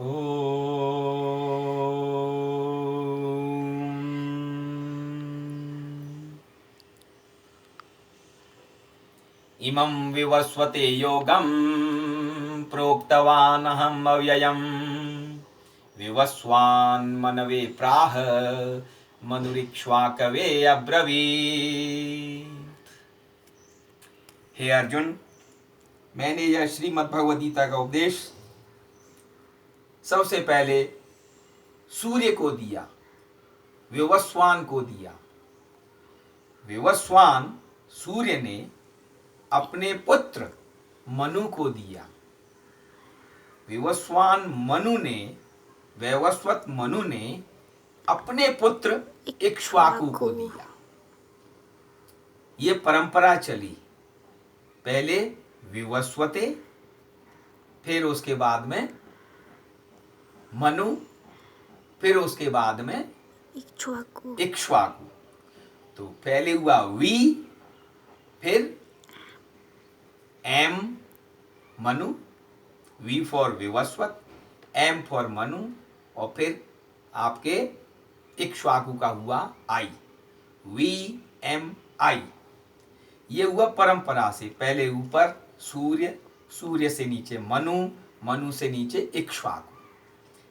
इमं विवस्वते योगं प्रोक्तवानहम् अव्ययम् विवस्वान्मनवे प्राह मनुरिक्ष्वाकवे अब्रवीत्। हे अर्जुन, मैंने यह श्रीमद् भगवद गीता का उपदेश सबसे पहले सूर्य को दिया, विवस्वान को दिया। विवस्वान सूर्य ने अपने पुत्र मनु को दिया। विवस्वान मनु ने, वैवस्वत मनु ने अपने पुत्र इक्ष्वाकु को दिया। ये परंपरा चली, पहले विवस्वते, फिर उसके बाद में मनु, फिर उसके बाद में इक्ष्वाकु। तो पहले हुआ वी, फिर M Manu, V for Vivasvat, M for Manu, और फिर आपके इक्ष्वाकु का हुआ आई, वी एम आई। ये हुआ परंपरा से, पहले ऊपर सूर्य, सूर्य से नीचे मनु, मनु से नीचे इक्ष्वाकु।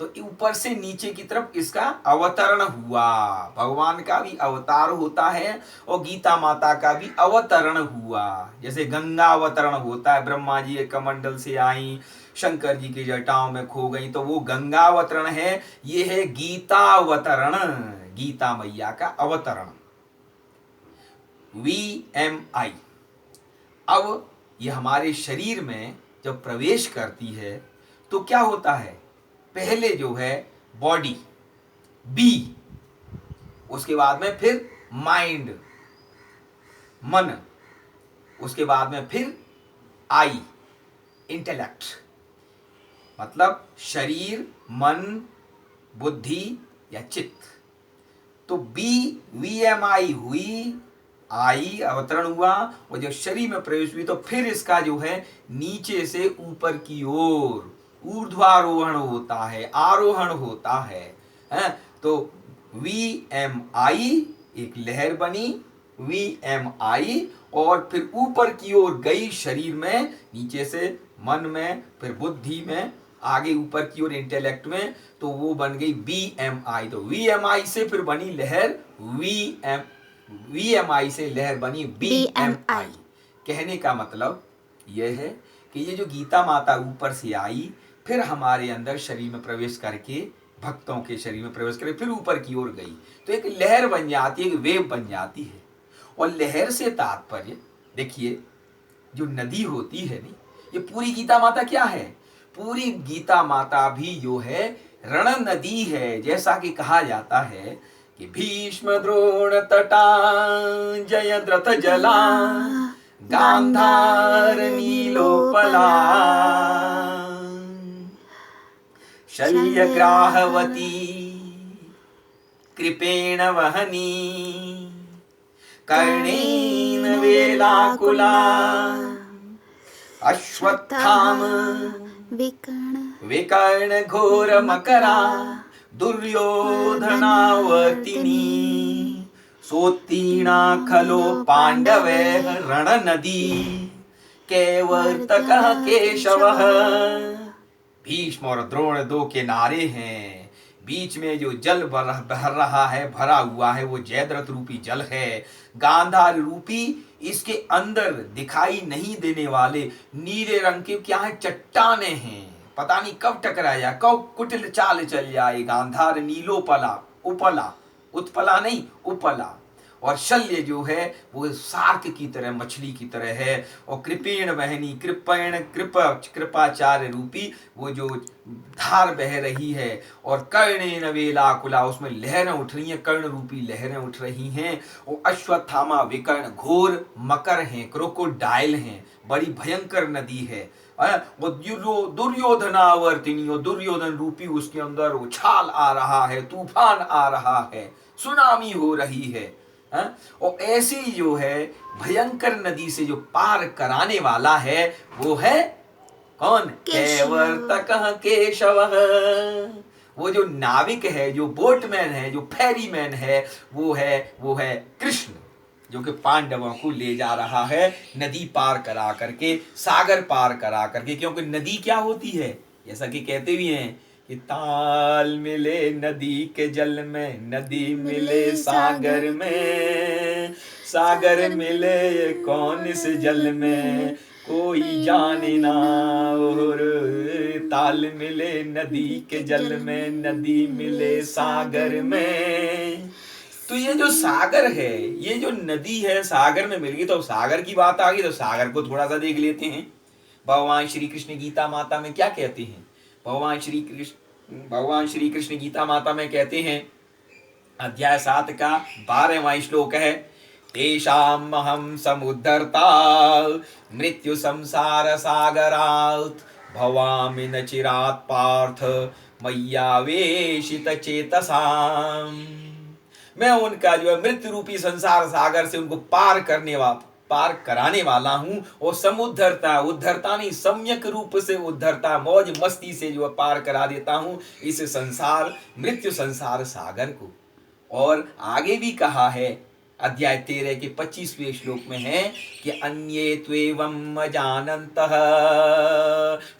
तो ऊपर से नीचे की तरफ इसका अवतरण हुआ। भगवान का भी अवतार होता है और गीता माता का भी अवतरण हुआ। जैसे गंगा अवतरण होता है, ब्रह्मा जी एक कमंडल से आई, शंकर जी की जटाओं में खो गई, तो वो गंगा अवतरण है। ये है गीता अवतरण, गीता मैया का अवतरण, VMI। अब ये हमारे शरीर में जब प्रवेश करती है तो क्या होता है? पहले जो है बॉडी, बी, उसके बाद में फिर माइंड, मन, उसके बाद में फिर आई, इंटेलेक्ट। मतलब शरीर, मन, बुद्धि या चित्त। तो बी VMI हुई, आई अवतरण हुआ, और जब शरीर में प्रवेश हुई तो फिर इसका जो है नीचे से ऊपर की ओर ऊर्ध्वारोहण होता है, आरोहण होता है? तो VMI एक लहर बनी, VMI, और फिर ऊपर की ओर गई शरीर में, नीचे से मन में, फिर बुद्धि में, आगे ऊपर की ओर इंटेलेक्ट में, तो वो बन गई BMI। तो VMI से फिर बनी लहर VMI से लहर बनी BMI। कहने का मतलब यह है कि ये जो गीता माता ऊपर से आई, फिर हमारे अंदर शरीर में प्रवेश करके, भक्तों के शरीर में प्रवेश करके फिर ऊपर की ओर गई, तो एक लहर बन जाती है, एक वेव बन जाती है। और लहर से तात्पर्य देखिए, जो नदी होती है नहीं, ये पूरी गीता माता क्या है? पूरी गीता माता भी जो है रण नदी है। जैसा कि कहा जाता है कि भीष्म द्रोण तटा जयद्रथ जला गांधार नीलोपला शल्यग्राहवती कृपेण वहनी कर्णेन वेलाकुला अश्वत्थाम विकर्ण घोर मकरा दुर्योधनावर्तिनी सोत्तीर्णा खलो पांडवे रण नदी कैवर्तकः केशवः। भीष्म और द्रोण दो किनारे हैं, बीच में जो जल बह रहा है, भरा हुआ है, वो जयद्रथ रूपी जल है। गांधार रूपी इसके अंदर दिखाई नहीं देने वाले नीले रंग के क्या है? चट्टाने हैं। पता नहीं कब टकराया, कब कुटिल चाल चल जाए। गांधार नीलोपला, उपला, उत्पला नहीं, उपला। और शल्य जो है वो सार्क की तरह, मछली की तरह है। और कृपेण वहनी, कृपाचार्य रूपी वो जो धार बह रही है। और कर्णेन वेलाकुला, उसमें लहरें उठ रही हैं, कर्ण रूपी लहरें उठ रही हैं। और अश्वत्थामा विकर्ण घोर मकर हैं, क्रोकोडाइल हैं, बड़ी भयंकर नदी है। वो दुर्योधनावर्तिनी, और दुर्योधन रूपी उसके अंदर उछाल आ रहा है, तूफान आ रहा है, सुनामी हो रही है। और ऐसी जो है भयंकर नदी से जो पार कराने वाला है वो है कौन? केशव। कैवर्तकः केशवः। वो जो नाविक है, जो बोटमैन है, जो फेरीमैन है, वो है कृष्ण, जो कि पांडवों को ले जा रहा है नदी पार करा करके, सागर पार करा करके। क्योंकि नदी क्या होती है, जैसा कि कहते भी हैं कि ताल मिले नदी के जल में, नदी मिले सागर में, सागर मिले कौन इस जल में, कोई जाने ना। और ताल मिले नदी के जल में, नदी मिले सागर में। तो ये जो सागर है, ये जो नदी है, सागर में मिल गई। तो सागर की बात आ गई तो सागर को थोड़ा सा देख लेते हैं। भगवान श्री कृष्ण गीता माता में क्या कहते हैं? भगवान श्री कृष्ण गीता माता में कहते हैं, अध्याय 7 का 12वां श्लोक है, तेषाम् अहं समुद्धर्ता मृत्यु संसार सागरात्, भवामि न चिरात् पार्थ मय्यावेशित चेतसाम्। मैं उनका जो है मृत्यु रूपी संसार सागर से उनको पार कराने वाला हूं। और समुद्धरता, उद्धरता नहीं, सम्यक रूप से उद्धरता, मौज मस्ती से जो है पार करा देता हूं इस संसार, मृत्यु संसार सागर को। और आगे भी कहा है, अध्याय 13 के 25वें श्लोक में है कि अन्ये त्वेवम् अजानन्तः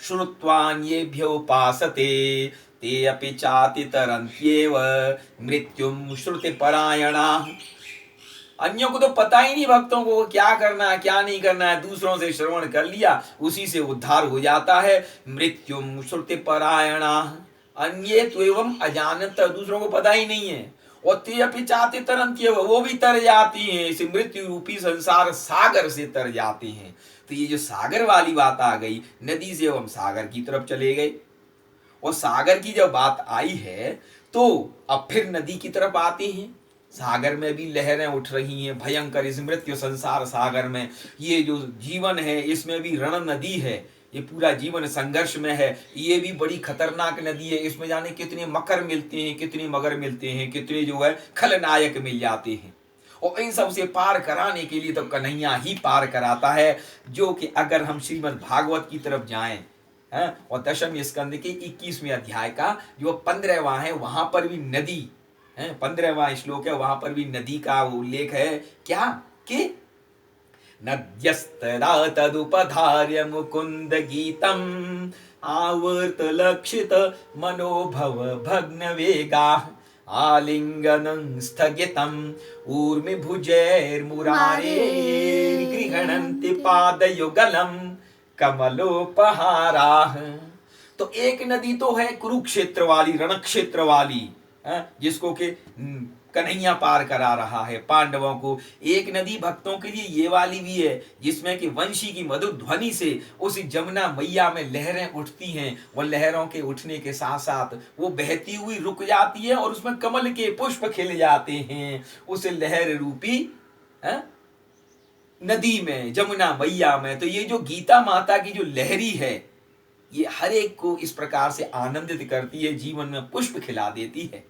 श्रुत्वान्येभ्योपासते ते अपि चाति तरन्त्येव मृत्युम श्रुतिपरायणाः। अन्यों को तो पता ही नहीं, भक्तों को क्या करना है क्या नहीं करना है, दूसरों से श्रवण कर लिया, उसी से उद्धार हो जाता है। मृत्युम श्रुतिपरायणाः, अन्ये त्वेवम् अजानन्तः, दूसरों को पता ही नहीं है। और ते अपि चाति तरन्त्येव, वो भी तर जाती हैं, इस मृत्यु रूपी संसार सागर से तर जाते हैं। तो ये जो सागर वाली बात आ गई, नदी से हम सागर की तरफ चले गए। और सागर की जब बात आई है तो अब फिर नदी की तरफ आते हैं। सागर में भी लहरें उठ रही हैं भयंकर, इस मृत्यु संसार सागर में। ये जो जीवन है इसमें भी रण नदी है, ये पूरा जीवन संघर्ष में है। ये भी बड़ी खतरनाक नदी है, इसमें जाने कितने मकर मिलते हैं, कितने मगर मिलते हैं, कितने जो है खलनायक मिल जाते हैं। और इन सब से पार कराने के लिए तो कन्हैया ही पार कराता है। जो कि अगर हम श्रीमद् भागवत की तरफ जाएं, और 10वें स्कंद के 21वें अध्याय का जो 15वां है, वहां पर भी नदी, 15वां श्लोक है, वहां पर भी नदी का उल्लेख है। क्या कि नद्यस्तदा तदुपधार्य मुकुंद गीतम आवर्त लक्षित मनोभव भग्न वेगा आलिंगनं स्थगितम ऊर्मि भुजैर्मुरारे गृह्णन्ति पादयुगलम कमलोपहाराः। तो एक नदी तो है कुरुक्षेत्र वाली, रणक्षेत्र वाली, जिसको कि कन्हैया पार करा रहा है पांडवों को। एक नदी भक्तों के लिए ये वाली भी है, जिसमें कि वंशी की मधुर ध्वनि से उस जमुना मैया में लहरें उठती हैं। और लहरों के उठने के साथ साथ वो बहती हुई रुक जाती है और उसमें कमल के पुष्प खिल जाते हैं उस लहर रूपी नदी में, जमुना मैया में। तो ये जो गीता माता की जो लहरी है, ये हर एक को इस प्रकार से आनंदित करती है, जीवन में पुष्प खिला देती है।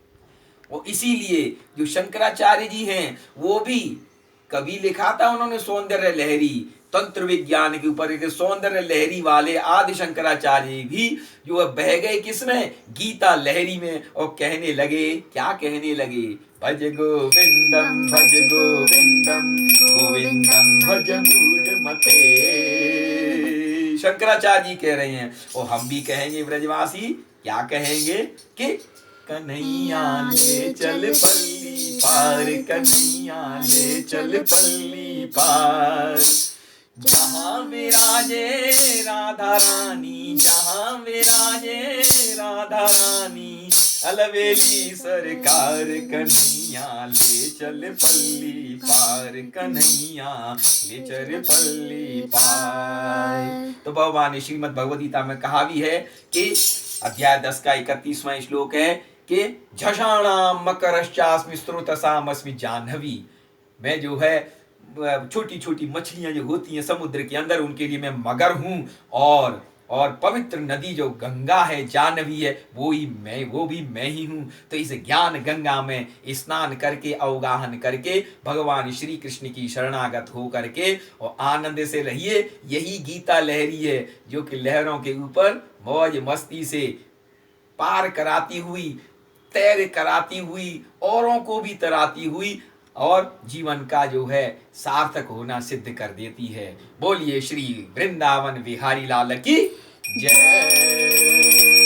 और इसीलिए जो शंकराचार्य जी हैं, वो भी कभी लिखा था उन्होंने सौंदर्य लहरी, तंत्र विज्ञान के ऊपर एक सौंदर्य लहरी वाले आदि शंकराचार्य भी जो बह गए किसमें, गीता लहरी में। और कहने लगे, क्या कहने लगे, भज गोविंदम भज गोविंदम गोविंदम भज मूढ़मते। शंकराचार्य जी कह रहे हैं, और हम भी कहेंगे ब्रजवासी, क्या कहेंगे कि कन्हैया ले चल पल्ली पार, कन्हैया ले चल पल्ली पार। जहाँ विराजे राधा रानी, जहाँ विराजे राधा रानी, अलवेली सरकार, कन्हैया ले चल पल्ली पार, कन्हैया ले चल पल्ली पार। तो भगवान ने श्रीमद् भगवद गीता में कहा भी है कि अध्याय 10 का 31वां श्लोक है कि झषाणाम मकरश्चास्मि स्रोतसामस्मि जाह्नवी। मैं जो है छोटी छोटी मछलियां जो होती हैं समुद्र के अंदर, उनके लिए मैं मगर हूं। और और पवित्र नदी जो गंगा है, जानवी है, वो भी मैं ही हूँ। तो इस ज्ञान गंगा में स्नान करके, अवगाहन करके, भगवान श्री कृष्ण की शरणागत हो करके और आनंद से रहिए। यही गीता लहरी है जो कि लहरों के ऊपर मौज मस्ती से पार कराती हुई, तैर कराती हुई, औरों को भी तराती हुई और जीवन का जो है सार्थक होना सिद्ध कर देती है। बोलिए श्री वृंदावन बिहारी लाल की जय।